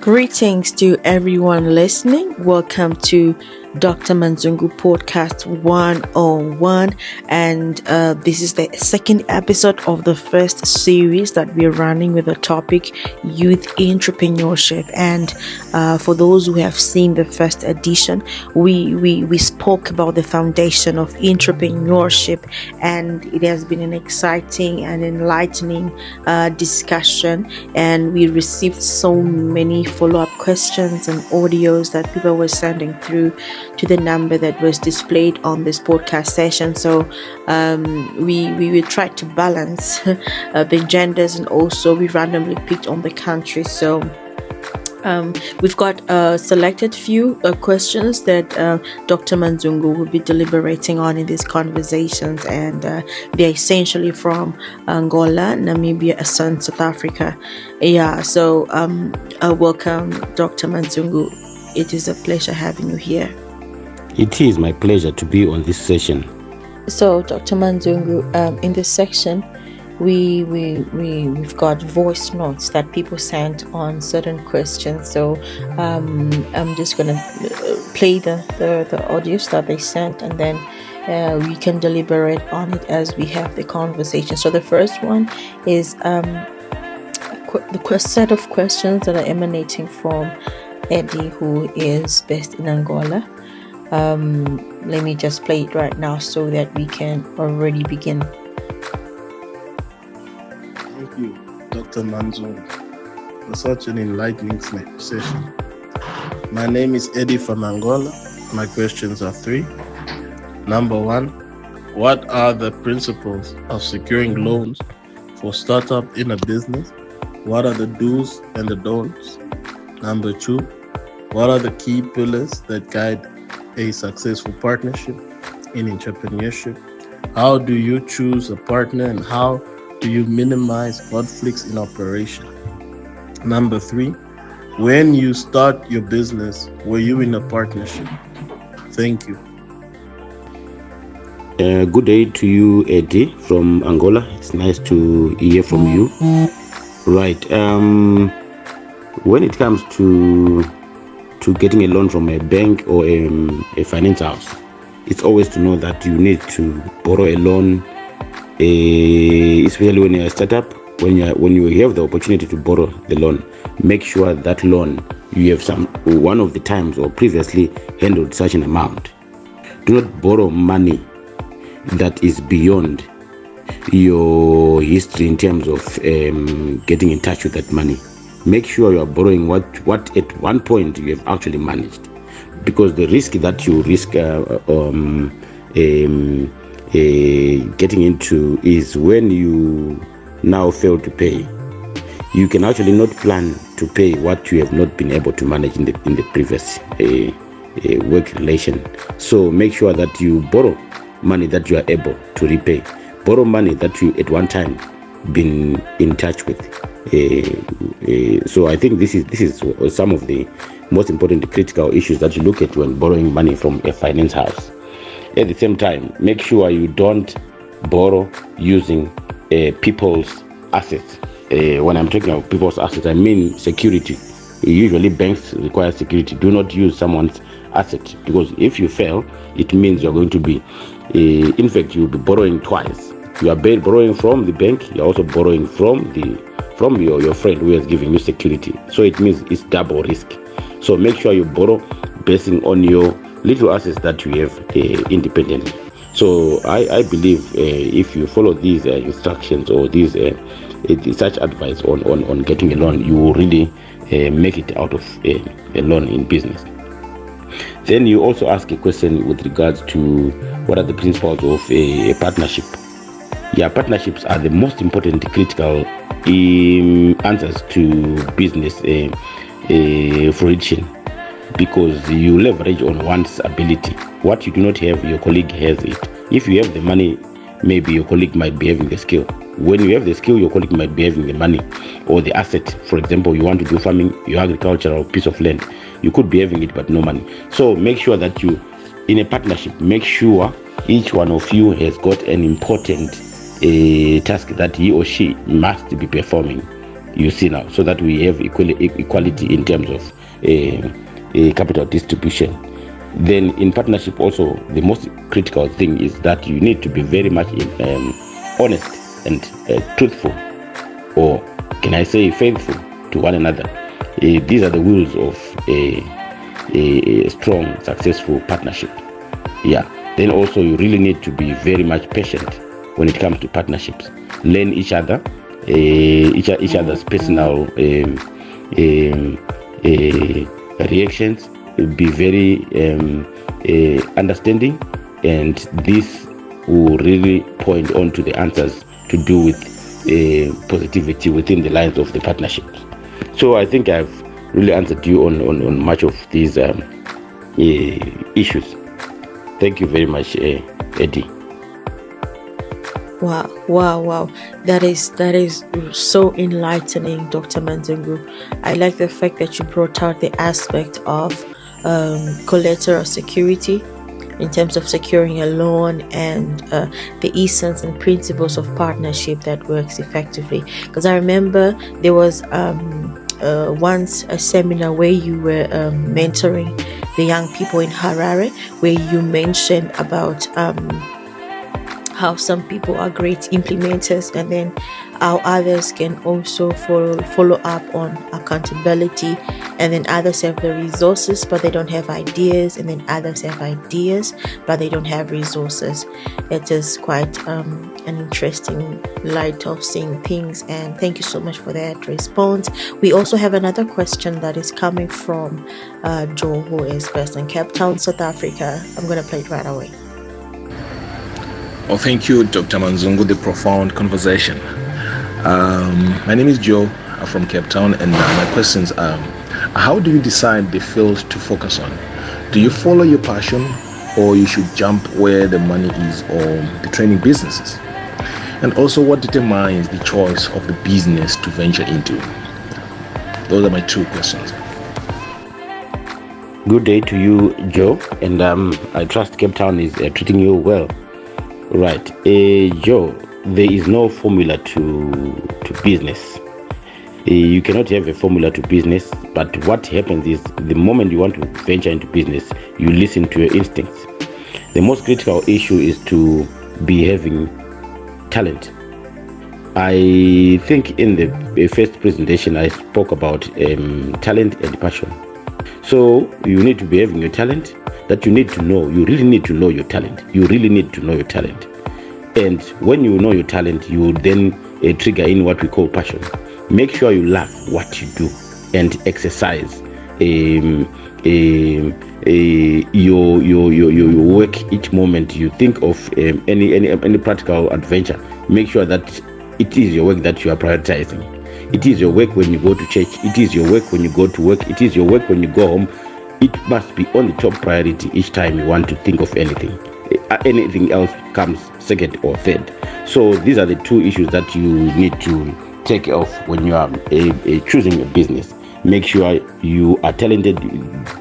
Greetings to everyone listening. Welcome to Dr. Manzungu Podcast 101, and this is the second episode of the first series that we're running with the topic Youth Entrepreneurship. And for those who have seen the first edition, we spoke about the foundation of entrepreneurship, and it has been an exciting and enlightening discussion, and we received so many follow-up questions and audios that people were sending through to the number that was displayed on this podcast session. So we tried to balance the genders, and also we randomly picked on the country. So we've got a selected few questions that Dr. Manzungu will be deliberating on in these conversations, and they're essentially from Angola, Namibia, and South Africa. So welcome, Dr. Manzungu. It is a pleasure having you here. It is my pleasure to be on this session. So, Dr. Manzungu, in this section, we've got voice notes that people sent on certain questions. So, I'm just gonna play the audios that they sent, and then we can deliberate on it as we have the conversation. So, the first one is the set of questions that are emanating from Eddie, who is based in Angola. Let me just play it right now so that we can already begin. Thank you, Dr. Manzungu, for such an enlightening session. My name is Eddie from Angola. My questions are three. Number one, what are the principles of securing loans for startup in a business? What are the do's and the don'ts? Number two, what are the key pillars that guide a successful partnership in entrepreneurship? How do you choose a partner, and how do you minimize conflicts in operation? Number three, when you start your business, were you in a partnership? Thank you. Good day to you, Eddie from Angola. It's nice to hear from you. Right. When it comes to getting a loan from a bank or a finance house, it's always to know that you need to borrow a loan, especially when you're a startup. When you have the opportunity to borrow the loan, make sure that loan you have one of the times or previously handled such an amount. Do not borrow money that is beyond your history in terms of getting in touch with that money. Make sure you are borrowing what at one point you have actually managed, because the risk that you risk getting into is when you now fail to pay. You can actually not plan to pay what you have not been able to manage in the previous work relation. So make sure that you borrow money that you are able to repay. Borrow money that you at one time been in touch with. So I think this is some of the most important critical issues that you look at when borrowing money from a finance house. At the same time, make sure you don't borrow using people's assets. When I'm talking about people's assets, I mean security. Usually banks require security. Do not use someone's asset, because if you fail, it means you're going to be, in fact, you'll be borrowing twice. You are borrowing from the bank, you're also borrowing from your friend who is giving you security. So it means it's double risk. So make sure you borrow basing on your little assets that you have independently. So I believe if you follow these instructions or these such advice on getting a loan, you will really make it out of a loan in business. Then you also ask a question with regards to what are the principles of a partnership. Yeah, partnerships are the most important critical answers to business fruition, because you leverage on one's ability. What you do not have, your colleague has it. If you have the money, maybe your colleague might be having the skill. When you have the skill, your colleague might be having the money or the asset. For example, you want to do farming, your agricultural piece of land, you could be having it but no money. So make sure that you, in a partnership, make sure each one of you has got an important task that he or she must be performing. you see now, so that we have equality in terms of capital distribution. Then in partnership also, the most critical thing is that you need to be very much honest and truthful, or can I say faithful to one another. These are the rules of a strong, successful partnership. Yeah. Then also you really need to be very much patient when it comes to partnerships. Learn each other, each other's personal reactions. Be very understanding, and this will really point on to the answers to do with positivity within the lines of the partnership. So I think I've really answered you on much of these issues. Thank you very much, Eddie. Wow. That is so enlightening, Dr. Manzungu. I like the fact that you brought out the aspect of collateral security in terms of securing a loan, and the essence and principles of partnership that works effectively. Because I remember there was once a seminar where you were mentoring the young people in Harare, where you mentioned about how some people are great implementers, and then how others can also follow up on accountability, and then others have the resources but they don't have ideas, and then others have ideas but they don't have resources. It is quite an interesting light of seeing things, and thank you so much for that response. We also have another question that is coming from Joe, who is based in Cape Town, South Africa. I'm going to play it right away. Well, thank you, Dr. Manzungu, the profound conversation. My name is Joe. I'm from Cape Town, and my questions are, how do you decide the field to focus on? Do you follow your passion, or you should jump where the money is, or the training businesses? And also, what determines the choice of the business to venture into? Those are my two questions. Good day to you, Joe, and I trust Cape Town is treating you well. Right, Joe, there is no formula to business. You cannot have a formula to business, but what happens is the moment you want to venture into business, you listen to your instincts. The most critical issue is to be having talent. I think in the first presentation I spoke about talent and passion. So you need to be having your talent, that you need to know. You really need to know your talent. You really need to know your talent. And when you know your talent, you will then trigger in what we call passion. Make sure you love what you do and exercise your work each moment. You think of any practical adventure. Make sure that it is your work that you are prioritizing. It is your work when you go to church. It is your work when you go to work. It is your work when you go home. It must be on the top priority each time you want to think of anything. Anything else comes second or third. So these are the two issues that you need to take off when you are choosing a business. Make sure you are talented.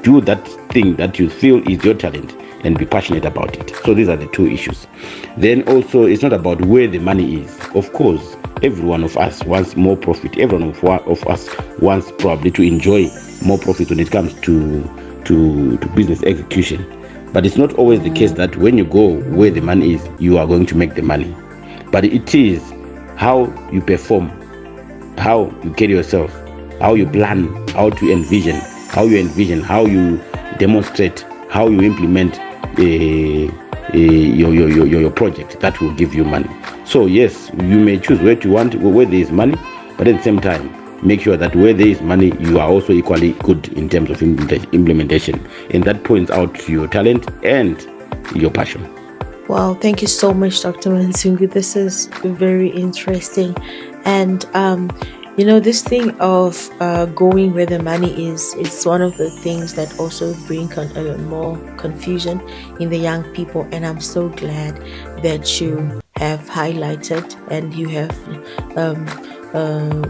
Do that thing that you feel is your talent and be passionate about it. So these are the two issues. Then also, it's not about where the money is. Of course, every one of us wants more profit. Every one of us wants probably to enjoy more profit when it comes to business execution. But it's not always the case that when you go where the money is, you are going to make the money. But it is how you perform, how you carry yourself, how you plan, how you envision, how you demonstrate, how you implement your project that will give you money. So yes, you may choose where there is money, but at the same time, make sure that where there is money, you are also equally good in terms of implementation. And that points out to your talent and your passion. Wow, thank you so much, Dr. Manzungu. This is very interesting. And this thing of going where the money is, it's one of the things that also bring more confusion in the young people. And I'm so glad that you have highlighted and you have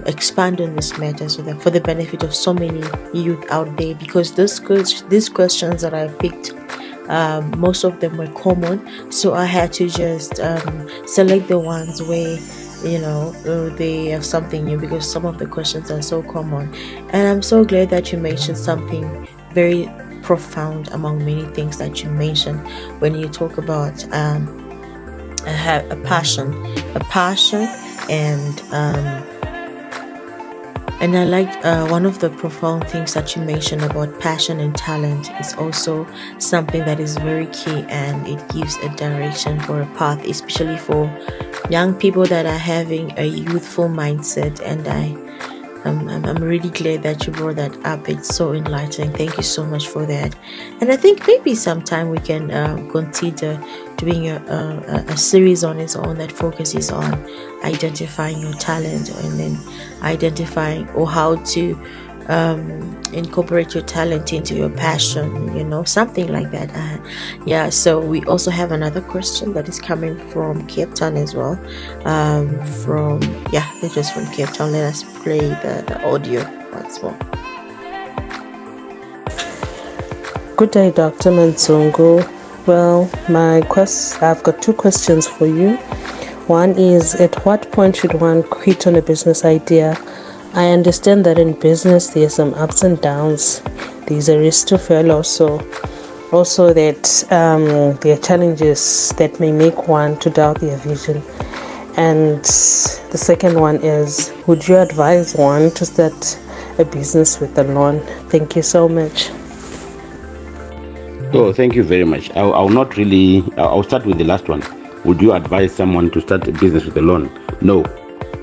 expand on this matter, so that for the benefit of so many youth out there, because these questions that I picked, most of them were common, so I had to just select the ones where they have something new, because some of the questions are so common. And I'm so glad that you mentioned something very profound among many things that you mentioned when you talk about a passion, and I like one of the profound things that you mentioned about passion and talent is also something that is very key, and it gives a direction for a path, especially for young people that are having a youthful mindset. And I'm really glad that you brought that up. It's so enlightening. Thank you so much for that. And I think maybe sometime we can consider doing a series on its own that focuses on identifying your talent, and then identifying or how to incorporate your talent into your passion, something like that. So we also have another question that is coming from Cape Town as well. It was from Cape Town. Let us play the audio once more. Good day, Dr. Manzungu. Well, I've got two questions for you. One is, at what point should one quit on a business idea? I understand that in business there's some ups and downs. There's a risk to fail also that there are challenges that may make one to doubt their vision. And the second one is, would you advise one to start a business with a loan? Thank you so much. Oh, thank you very much. I'll start with the last one. Would you advise someone to start a business with a loan? No.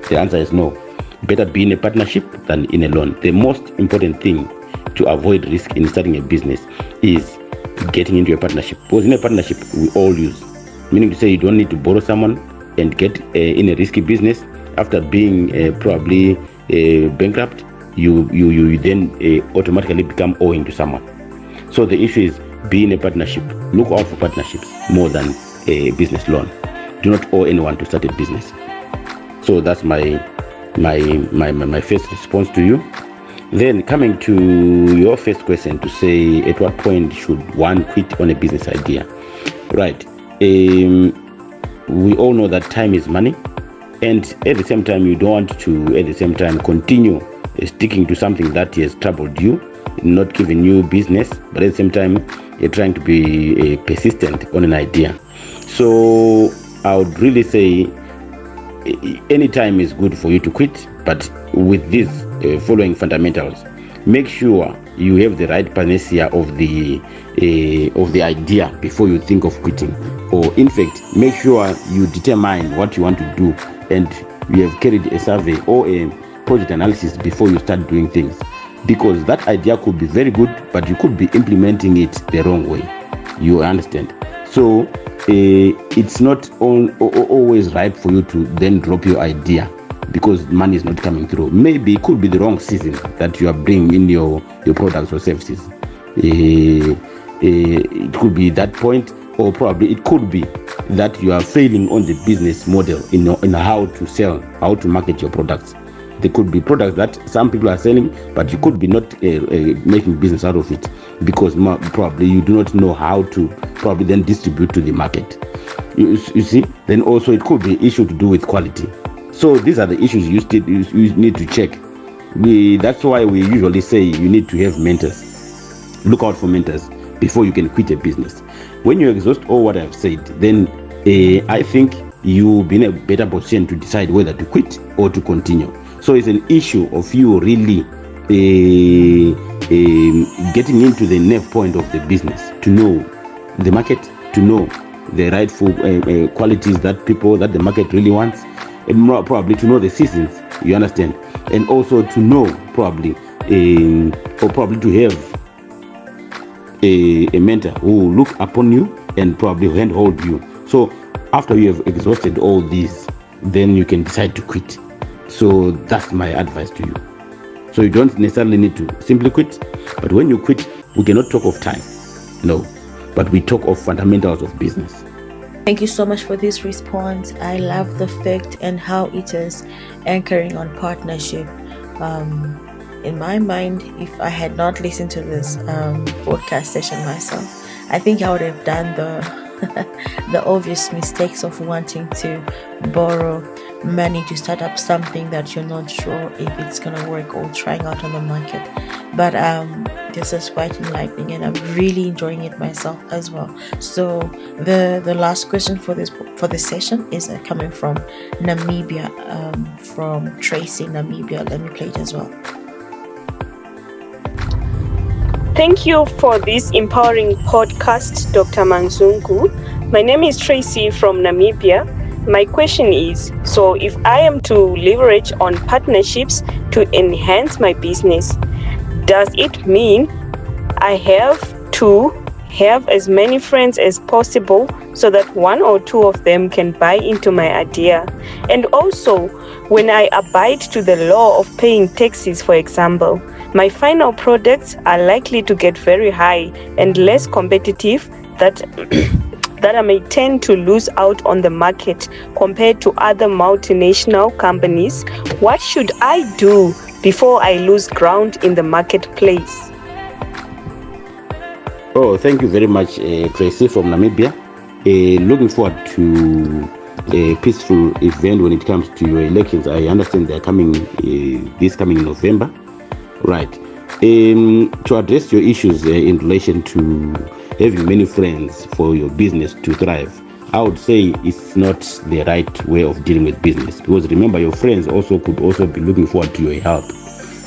The answer is no. Better be in a partnership than in a loan. The most important thing to avoid risk in starting a business is getting into a partnership. Because in a partnership, we all lose. Meaning to say, you don't need to borrow someone and get in a risky business. After being probably bankrupt, you then automatically become owing to someone. So the issue is, be in a partnership. Look out for partnerships more than a business loan. Do not owe anyone to start a business. So that's my first response to you. Then coming to your first question, to say at what point should one quit on a business idea? Right. We all know that time is money, and at the same time you don't want to continue sticking to something that has troubled you, not giving you business, but at the same time you're trying to be persistent on an idea. So I would really say any time is good for you to quit, but with these following fundamentals: make sure you have the right panacea of the idea before you think of quitting, or in fact make sure you determine what you want to do and you have carried a survey or a project analysis before you start doing things, because that idea could be very good, but you could be implementing it the wrong way. You understand? So it's not always right for you to then drop your idea because money is not coming through. Maybe it could be the wrong season that you are bringing in your products or services. It could be that point, or probably it could be that you are failing on the business model in how to sell, how to market your products. There could be products that some people are selling, but you could be not making business out of it because probably you do not know how to probably then distribute to the market. You see, then also it could be an issue to do with quality. So these are the issues you need to check. That's why we usually say you need to have mentors. Look out for mentors before you can quit a business. When you exhaust all what I've said, then I think you'll be in a better position to decide whether to quit or to continue. So it's an issue of you really getting into the nerve point of the business, to know the market, to know the rightful qualities that the market really wants, and more probably to know the seasons, you understand, and also to know probably or probably to have a mentor who will look upon you and probably handhold you. So after you have exhausted all these, then you can decide to quit. So that's my advice to you. So you don't necessarily need to simply quit, but when you quit, we cannot talk of time, no, but we talk of fundamentals of business. Thank you so much for this response. I love the fact and how it is anchoring on partnership. In my mind, if I had not listened to this podcast session myself, I think I would have done the obvious mistakes of wanting to borrow money to start up something that you're not sure if it's gonna work or trying out on the market. But this is quite enlightening, and I'm really enjoying it myself as well. So the last question for this session is coming from Namibia, from Tracy, Namibia. Let me play it as well. Thank you for this empowering podcast, Dr. Manzungu. My name is Tracy from Namibia. My question is, so if I am to leverage on partnerships to enhance my business, does it mean I have to have as many friends as possible so that one or two of them can buy into my idea? And also, when I abide to the law of paying taxes, for example, my final products are likely to get very high and less competitive that I may tend to lose out on the market compared to other multinational companies. What should I do before I lose ground in the marketplace? Oh, thank you very much, Tracy from Namibia. Looking forward to a peaceful event when it comes to your elections. I understand they're coming this coming November. Right. To address your issues in relation to having many friends for your business to thrive, I would say it's not the right way of dealing with business, because remember, your friends could also be looking forward to your help,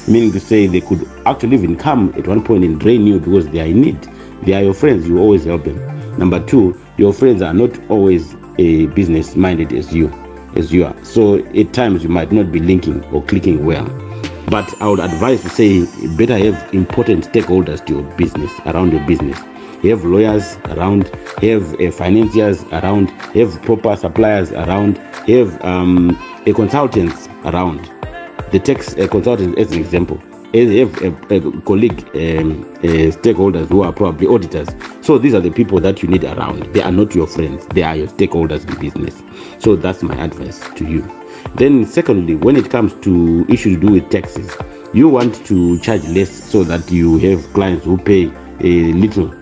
meaning to say they could actually even come at one point and drain you because they are in need. They are your friends, you always help them. Number two, your friends are not always business minded as you are, so at times you might not be linking or clicking well. But I would advise to say better have important stakeholders to your business, around your business. Have lawyers around, have financiers around, have proper suppliers around, have consultants around. The tax consultants, as an example, have a colleague stakeholders who are probably auditors. So these are the people that you need around. They are not your friends, they are your stakeholders in business. So that's my advice to you. Then secondly, when it comes to issues to do with taxes, you want to charge less so that you have clients who pay a little.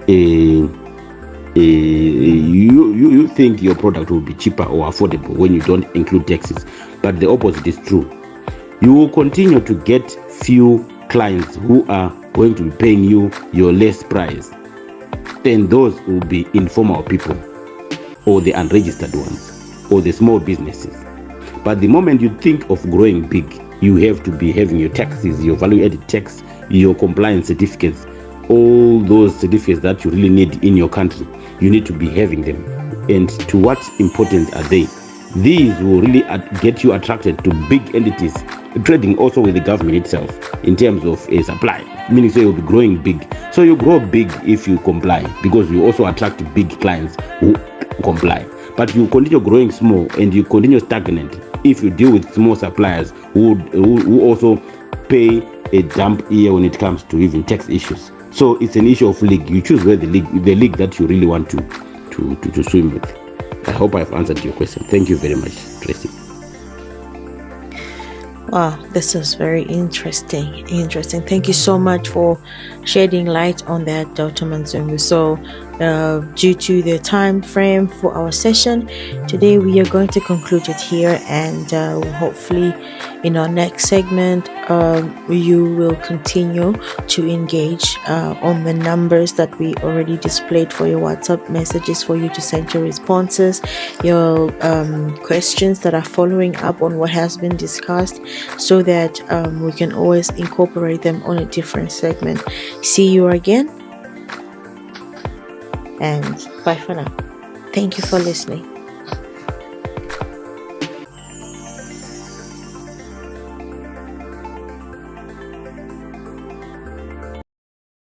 You think your product will be cheaper or affordable when you don't include taxes, but the opposite is true. You will continue to get few clients who are going to be paying you your less price. Then those will be informal people, or the unregistered ones, or the small businesses. But the moment you think of growing big, you have to be having your taxes, your value-added tax, your compliance certificates, all those certificates that you really need in your country. You need to be having them. And to what importance are they? These will really get you attracted to big entities, trading also with the government itself in terms of a supply, meaning so you'll be growing big. So you grow big if you comply, because you also attract big clients who comply. But you continue growing small and you continue stagnant if you deal with small suppliers who also pay a dump ear when it comes to even tax issues. So it's an issue of league. You choose where the league that you really want to swim with. I hope I've answered your question. Thank you very much, Tracy. Wow, this is very interesting. Thank you so much for shedding light on that, Dr. Manzungu. So due to the time frame for our session today, we are going to conclude it here, and hopefully in our next segment you will continue to engage on the numbers that we already displayed for your WhatsApp messages, for you to send your responses, your questions that are following up on what has been discussed, so that we can always incorporate them on a different segment. See you again, and bye for now. Thank you for listening.